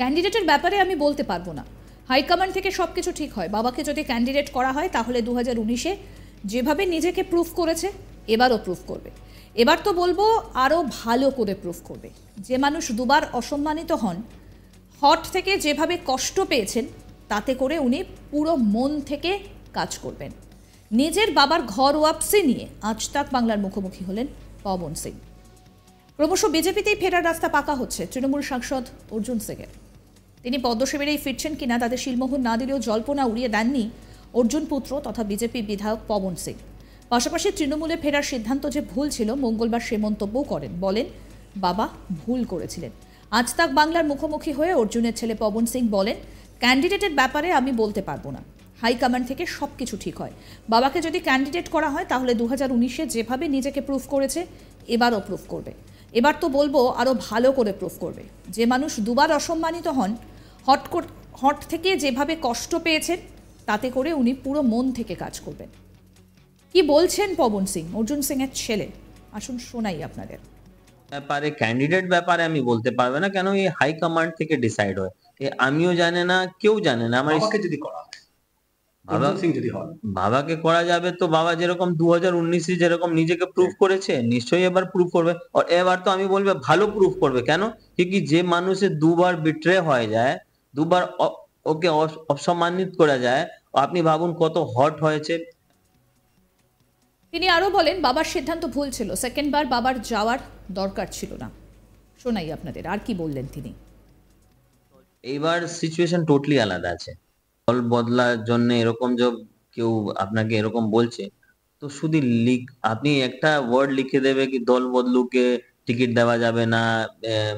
ক্যান্ডিডেটের ব্যাপারে আমি বলতে পারবো না, হাইকমান্ড থেকে সব কিছু ঠিক হয়। বাবাকে যদি ক্যান্ডিডেট করা হয় তাহলে 2019-এ যেভাবে নিজেকে প্রুফ করেছে এবারও প্রুফ করবে। এবার তো বলবো আরও ভালো করে প্রুফ করবে। যে মানুষ দুবার অসম্মানিত হন, হট থেকে যেভাবে কষ্ট পেয়েছেন, তাতে করে উনি পুরো মন থেকে কাজ করবেন। নিজের বাবার ঘর ওয়াপসি নিয়ে আজ তাক বাংলার মুখোমুখি হলেন পবন সিং। ক্রমশ বিজেপিতেই ফেরার রাস্তা পাকা হচ্ছে তৃণমূল সাংসদ অর্জুন সিংয়ের। তিনি পদ্মশিবিরেই ফিরছেন কিনা তাদের শিলমোহর না দিলেও জল্পনা উড়িয়ে দেননি অর্জুন পুত্র তথা বিজেপি বিধায়ক পবন সিং। পাশাপাশি তৃণমূলে ফেরার সিদ্ধান্ত যে ভুল ছিল মঙ্গলবার সে মন্তব্যও করেন, বলেন বাবা ভুল করেছিলেন। আজ তাক বাংলার মুখোমুখি হয়ে অর্জুনের ছেলে পবন সিং বলেন, ক্যান্ডিডেটের ব্যাপারে আমি বলতে পারবো না, হাইকমান্ড থেকে সব কিছু ঠিক হয়। বাবাকে যদি ক্যান্ডিডেট করা হয় তাহলে 2019-এ যেভাবে নিজেকে প্রুফ করেছে এবারও প্রুফ করবে। এবার তো বলবো আরও ভালো করে প্রুফ করবে। যে মানুষ দুবার অসম্মানিত হন, হট থেকে যেভাবে কষ্ট পেয়েছেন, তাতে করে উনি পুরো মন থেকে কাজ করবেন। কি বলছেন পবন সিং, অর্জুন সিং এর ছেলে, আসুন শোনাই আপনাদের। ব্যাপারে ক্যান্ডিডেট ব্যাপারে আমি বলতে পারবো না, কেন এই হাই কমান্ড থেকে ডিসাইড হয়। আমিও জানে না, কেউ জানে না। আমার বাবাকে যদি করা হয়, অর্জুন সিং যদি হয়, বাবাকে করা যাবে তো বাবা যেরকম 2019-এ যেরকম নিজেকে প্রুফ করেছে নিশ্চয়ই এবার প্রুফ করবে। আর এবার তো আমি বলবো ভালো প্রুফ করবে। কেন? কি যে মানুষের দুবার বিট্রে হয়ে যায়, দুবার ওকে অসম্মানিত করা যায়, আপনি ভাবুন কত হট হয়েছে। তিনি আরো বলেন বাবার সিদ্ধান্ত ভুল ছিল, সেকেন্ড বার বাবার যাওয়ার দরকার ছিল না। শোনাই আপনাদের আর কি বললেন তিনি। এইবার সিচুয়েশন টোটালি আলাদা আছে। দল বদলার জন্য এরকম যে কেউ আপনাকে এরকম বলছে, তো শুধু আপনি একটা ওয়ার্ড লিখে দেবে কি দল বদলুকে টিকিট দেওয়া যাবে না,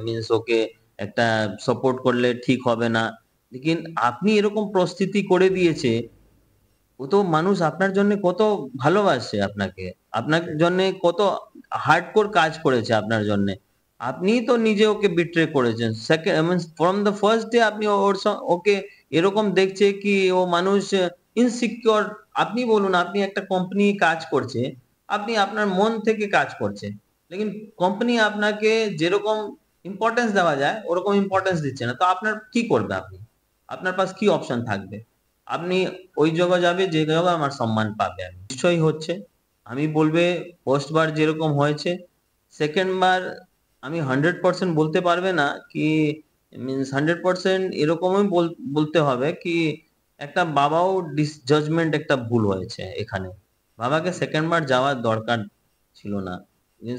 মিন্স ওকে একটা সাপোর্ট করলে ঠিক হবে না। লেকিন আপনি এরকম পরিস্থিতি করে দিয়েছে, ও তো মানুষ আপনার জন্য কত ভালোবাসে আপনাকে, আপনার জন্য কত হার্ডকোর কাজ করেছে আপনার জন্য। আপনি তো নিজে ওকে বিট্রে করেছেন। Second means from the first day আপনি ওকে এরকম দেখছে কি ও মানুষ ইনসিকিউর। আপনি বলুন, আপনি একটা কোম্পানি কাজ করছে, আপনি আপনার মন থেকে কাজ করছে, লেকিন কোম্পানি আপনাকে যেরকম ইম্পর্টেন্স দেওয়া যায় ওরকম ইম্পর্টেন্স দিচ্ছে না, তো আপনার কি করবে? আপনি আপনার পাশ কি অপশন থাকবে? আপনি ওই জায়গা যাবে যে জায়গা আমার সম্মান পাবে। আমি নিশ্চয়ই হচ্ছে, আমি বলবে ফার্স্ট বার যেরকম হয়েছে সেকেন্ড বার আমি 100% বলতে পারবে না কি, মিনস 100% এরকমই বলতে হবে কি একটা বাবাও জাজমেন্ট একটা ভুল হয়েছে এখানে। বাবাকে সেকেন্ড বার যাওয়ার দরকার ছিল না,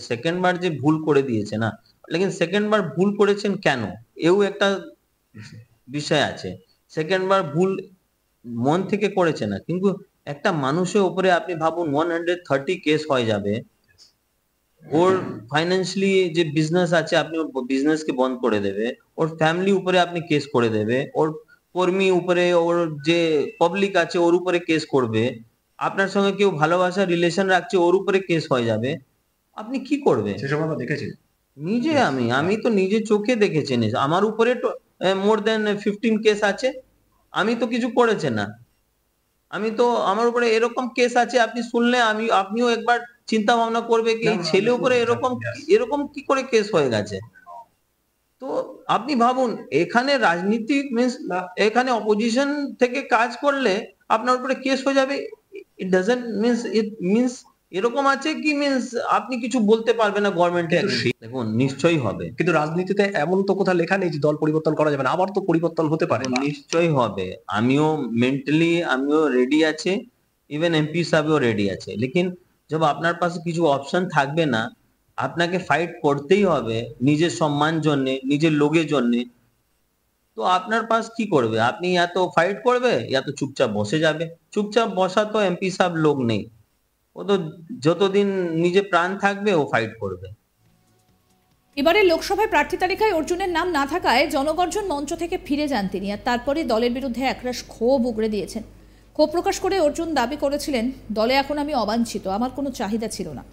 সেকেন্ড বার যে ভুল করে দিয়েছে না, লেকিন সেকেন্ড বার ভুল করেছেন কেন এও একটা বিষয় আছে। সেকেন্ড বার ভুল মন থেকে করেছে না, কিন্তু একটা মানুষের উপরে আপনি ভাবুন 130 কেস হয়ে যাবে, ওর ফাইন্যান্সিয়ালি যে বিজনেস আছে আপনি ওর বিজনেস কে বন্ধ করে দেবে, ওর ফ্যামিলি উপরে আপনি কেস করে দেবে, ওর কর্মী উপরে, ওর যে পাবলিক আছে ওর উপরে কেস করবে, আপনার সঙ্গে কেউ ভালোবাসা রিলেশন রাখছে ওর উপরে কেস হয়ে যাবে, আপনি কি করবে? সেসব আমরা দেখেছি নিজে আমি তো নিজে চোখে দেখেছি। আমার উপরে মোর দেন 15 কেস আছে, আমি তো কিছু করেছে না, আমি তো আমার উপরে এরকম কেস আছে আপনি শুনলে আপনিও একবার চিন্তা ভাবনা করবে কি এই ছেলে উপরে এরকম কি করে কেস হয়ে গেছে। তো আপনি ভাবুন এখানে রাজনীতি মিন্স এখানে অপোজিশন থেকে কাজ করলে আপনার উপরে কেস হয়ে যাবে। It doesn't means it means এরকম আছে কি মিন্স আপনি কিছু বলতে পারবেন না গভর্নমেন্টে। দেখুন নিশ্চয়ই হবে, কিন্তু রাজনীতিতে এমন তো কোথাও লেখা নেই যে দল পরিবর্তন করা যাবে না, আবার তো পরিবর্তন হতে পারে। নিশ্চয়ই হবে, আমিও মেন্টালি আমিও রেডি আছে, ইভেন এমপি সাহেবও রেডি আছে, লেকিন যখন আপনার পাশে কিছু অপশন থাকবে না আপনাকে ফাইট করতেই হবে নিজের সম্মান জন্য, নিজের লোকের জন্য। তো আপনার পাশ কি করবে? আপনি या तो ফাইট করবে या तो চুপচাপ বসে যাবে। চুপচাপ বসা তো এমপি সাহেব লোক নেই, ও তো যতদিন নিজে প্রাণ থাকবে ও ফাইট করবে। এবারে লোকসভায় প্রার্থী তালিকায় অর্জুনের নাম না থাকায় জনগর্জন মঞ্চ থেকে ফিরে যান তিনি, আর তারপরে দলের বিরুদ্ধে একরাশ ক্ষোভ উগড়ে দিয়েছেন। ক্ষোভ প্রকাশ করে অর্জুন দাবি করেছিলেন, দলে এখন আমি অবাঞ্ছিত, আমার কোনো চাহিদা ছিল না,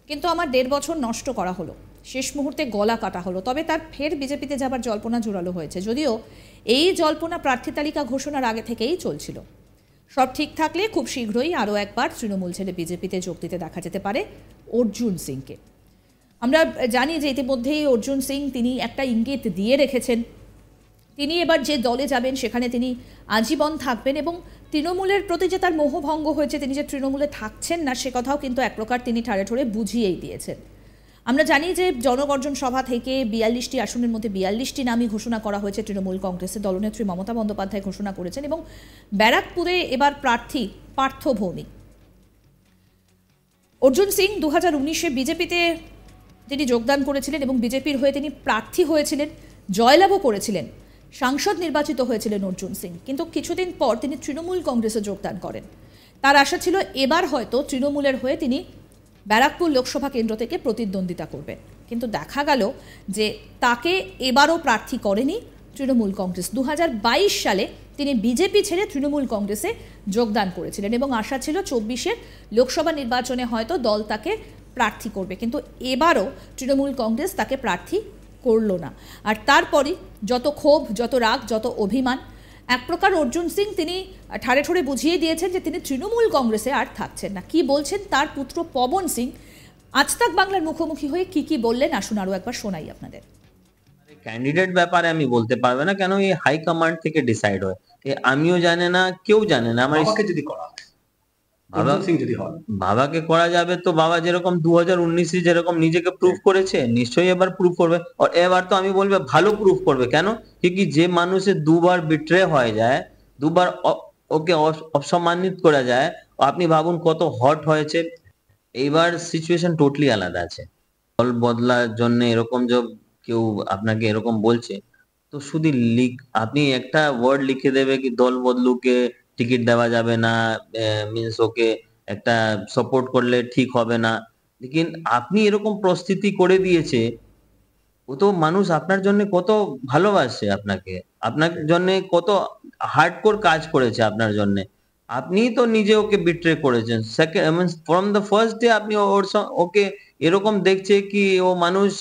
কিন্তু আমার 1.5 বছর নষ্ট করা হলো, শেষ মুহূর্তে গলা কাটা হলো। তবে তার ফের বিজেপিতে যাবার জল্পনা জোরালো হয়েছে, যদিও এই জল্পনা প্রার্থী তালিকা ঘোষণার আগে থেকেই চলছিল। সব ঠিক থাকলে খুব শীঘ্রই আরও একবার তৃণমূল ছেড়ে বিজেপিতে যোগ দিতে দেখা যেতে পারে অর্জুন সিংকে। আমরা জানি যে ইতিমধ্যেই অর্জুন সিং তিনি একটা ইঙ্গিত দিয়ে রেখেছেন তিনি এবার যে দলে যাবেন সেখানে তিনি আজীবন থাকবেন এবং তৃণমূলের প্রতি যে তার মোহভঙ্গ হয়েছে, তিনি যে তৃণমূলে থাকছেন না সে কথাও কিন্তু এক প্রকার তিনি ঠাড়ে ঠোড়ে বুঝিয়েই দিয়েছেন। আমরা জানি যে জনগর্জন সভা থেকে 42টি আসনের মধ্যে 42টি নামই ঘোষণা করা হয়েছে তৃণমূল কংগ্রেসের। দলনেত্রী মমতা বন্দ্যোপাধ্যায় ঘোষণা করেছেন এবং ব্যারাকপুরে এবার প্রার্থী পার্থ ভৌমিক। অর্জুন সিং 2019-এ বিজেপিতে তিনি যোগদান করেছিলেন এবং বিজেপির হয়ে তিনি প্রার্থী হয়েছিলেন, জয়লাভও করেছিলেন, সাংসদ নির্বাচিত হয়েছিলেন অর্জুন সিং। কিন্তু কিছুদিন পর তিনি তৃণমূল কংগ্রেসে যোগদান করেন। তার আশা ছিল এবার হয়তো তৃণমূলের হয়ে তিনি ব্যারাকপুর লোকসভা কেন্দ্র থেকে প্রতিদ্বন্দ্বিতা করবেন, কিন্তু দেখা গেল যে তাকে এবারও প্রার্থী করেনি তৃণমূল কংগ্রেস। 2022 সালে তিনি বিজেপি ছেড়ে তৃণমূল কংগ্রেসে যোগদান করেছিলেন এবং আশা ছিল 24-এর লোকসভা নির্বাচনে হয়তো দল তাকে প্রার্থী করবে, কিন্তু এবারও তৃণমূল কংগ্রেস তাকে প্রার্থী করল না। আর তারপরই যত ক্ষোভ, যত রাগ, যত অভিমান, এক প্রকার অর্জুন সিং তিনি ঠাড়ে ঠোড়ে বুঝিয়ে দিয়েছেন যে তিনি তৃণমূল কংগ্রেসে আর থাকছেন না। কি বলছেন তার পুত্র পবন সিং আজ তাক বাংলার মুখোমুখি হয়ে কি বললেন, আসুন আরও একবার শোনাই আপনাদের। ক্যান্ডিডেট ব্যাপারে আমি বলতে পারবো না, কেন এই হাই কমান্ড থেকে ডিসাইড হয়। আমিও জানে না, কেউ জানে না। আমার বাবাকে যদি করা হয়, অর্জুন সিং যদি হয়, বাবাকে করা যাবে তো বাবা যেরকম 2019-এ যেরকম নিজেকে প্রুভ করেছে নিশ্চয়ই এবার প্রুভ করবে। আর এবার তো আমি বলবো ভালো প্রুভ করবে। কেন? কি যে মানুষের দুবার বিট্রে হয়ে যায়, দুবার ওকে অসম্মানিত করা যায়, আপনি ভাবুন কত হট হয়েছে। এইবার সিচুয়েশন টোটালি আলাদা আছে। দল বদলার জন্য এরকম যে কেউ আপনাকে এরকম বলছে, তো শুধু আপনি একটা ওয়ার্ড লিখে দেবে কি দল বদলুকে টিকিট দেওয়া যাবে না, মিন্স ওকে একটা সাপোর্ট করলে ঠিক হবে না। লেকিন আপনি এরকম পরিস্থিতি করে দিয়েছে, ও তো মানুষ আপনার জন্য কত ভালোবাসে আপনাকে, আপনার জন্য কত হার্ডকোর কাজ করেছে আপনার জন্য। আপনি তো নিজে ওকে বিট্রে করেছেন। Second from the first day আপনি ওকে এরকম দেখছে কি ও মানুষ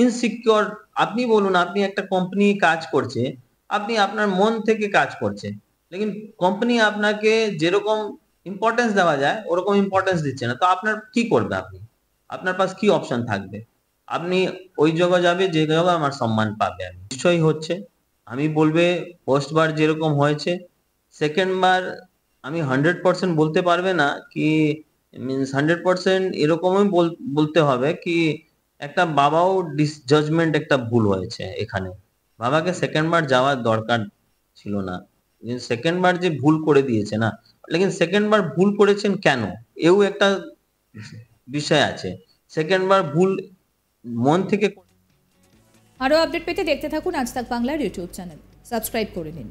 ইনসিকিউর। আপনি বলুন, আপনি একটা কোম্পানি কাজ করছে, আপনি আপনার মন থেকে কাজ করছে, লেকিন কোম্পানি আপনাকে যেরকম ইম্পর্টেন্স দেওয়া যায় ওরকম ইম্পর্টেন্স দিচ্ছে না, তো আপনার কি করবে? আপনার পাশ কি অপশন থাকবে? আপনি ওই জায়গা যাবে যে জায়গা আমার সম্মান পাবে। আমি নিশ্চয়ই হচ্ছে, আমি বলবে ফার্স্ট বার যেরকম হয়েছে সেকেন্ড বার আমি 100% বলতে পারবে না কি, মিনস 100% এরকমই বলতে হবে কি একটা বাবাও জাজমেন্ট একটা ভুল হয়েছে এখানে। বাবাকে সেকেন্ড বার যাওয়ার দরকার ছিল না, সেকেন্ড বার যে ভুল করে দিয়েছে না, লেকিন সেকেন্ড বার ভুল করেছেন কেন এও একটা বিষয় আছে। সেকেন্ড বার ভুল মন থেকে। আরও আপডেট পেতে দেখতে থাকুন আজ তাক বাংলার ইউটিউব চ্যানেল, সাবস্ক্রাইব করে নিন।